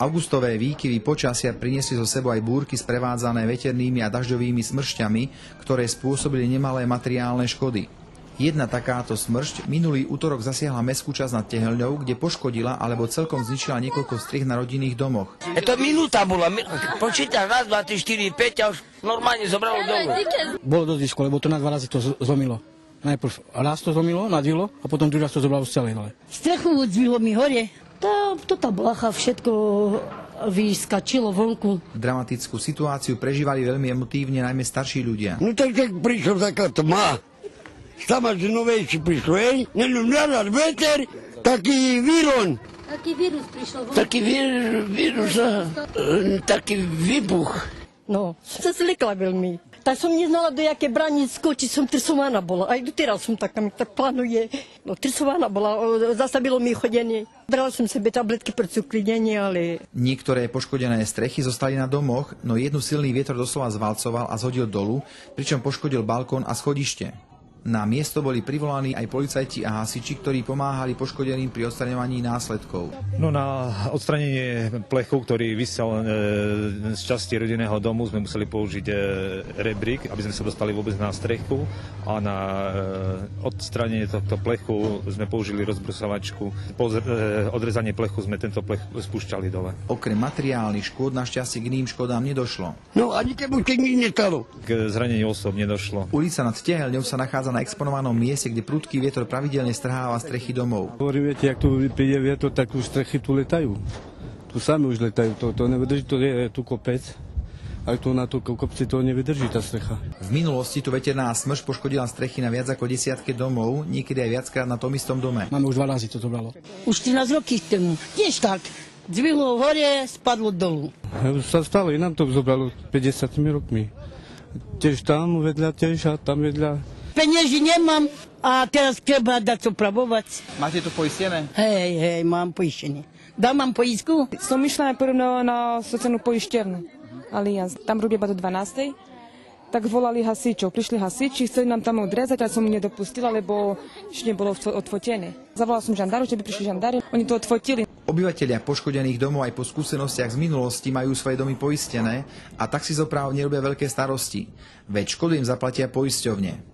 Augustové výkyvy počasia priniesli zo sebou aj búrky sprevádzané veternými a dažďovými smršťami, ktoré spôsobili nemalé materiálne škody. Jedna takáto smršť minulý útorok zasiahla mestskú časť nad Tehelňou, kde poškodila alebo celkom zničila niekoľko strech na rodinných domoch. To minúta bola, počítaš 1, 2, 3, 4, 5 a už normálne zobralo dolu. Bolo dosť blízko, lebo to na 2 razy to zlomilo. Najprv raz to zlomilo, nadvilo a potom druhý raz to zobralo z celej dole. Strechu zdvihlo mi hore. Tá blacha všetko vyskačilo vonku. Dramatickú situáciu prežívali veľmi emotívne najmä starší ľudia. No tak prišlo taká tma. Sama z novejší prišlo, Nenom naraz veter, taký výron. Taký vírus prišiel vonku. Taký vírus, taký výbuch. No, sa zlikla veľmi. Tak som neznala, do jaké brani skočiť, som trsovaná bola. Aj doteraz som taká, mi tak plánuje. No, trsovaná bola, zastavilo mi chodenie. Brala som sebe tabletky pre cuklidenie, ale... Niektoré poškodené strechy zostali na domoch, no jednu silný vietor doslova zvalcoval a zhodil dolu, pričom poškodil balkón a schodište. Na miesto boli privolaní aj policajti a hasiči, ktorí pomáhali poškodeným pri odstraňovaní následkov. No na odstranenie plechu, ktorý visel z časti rodinného domu, sme museli použiť rebrík, aby sme sa dostali vôbec na strechu, a na odstranenie tohto plechu sme použili rozbrusovačku. Po odrezanie plechu sme tento plech spúšťali dole. Okrem materiálnych škôd našťastie k iným škodám nedošlo. No a nikomu sa nič nestalo. K zraneniu osôb nedošlo. Ulica nad Tehelňou sa nachádza na exponovanom mieste, kde prudký vietor pravidelne strháva strechy domov. Viete, ak tu príde vietor, tak už strechy tu letajú. Tu sami už letajú, to nevydrží, to je tu kopec. Aj tu na tú kopci to nevydrží tá strecha. V minulosti tu veterná smršť poškodila strechy na viac ako 10 domov, niekedy aj viackrát na tom istom dome. Máme už 2 razy to zobralo. Už 13 rokov tomu. Tiež tak. Zvihlo hore, spadlo dolu. Sa stalo, i nám to zobralo 50 rokmi. Tiež tam vedľa, tiež a tam vedľa. Penieži nemám a teraz treba dať opravovať. Máte to poistené? Hej, mám poistenie. Mám poistku? Som išla najprv na sociálnu poišťovňu Allianz. Tam robí iba do 12. Tak volali hasičov. Prišli hasiči, chceli nám tam odrezať, ale som nedopustila, lebo ešte nebolo odfotené. Zavolala som žandárov, že by prišli žandári. Oni to odfotili. Obyvatelia poškodených domov aj po skúsenostiach z minulosti majú svoje domy poistené a taxisopráv nerobia veľké starosti. Veď škodu im zaplatia poisťovne.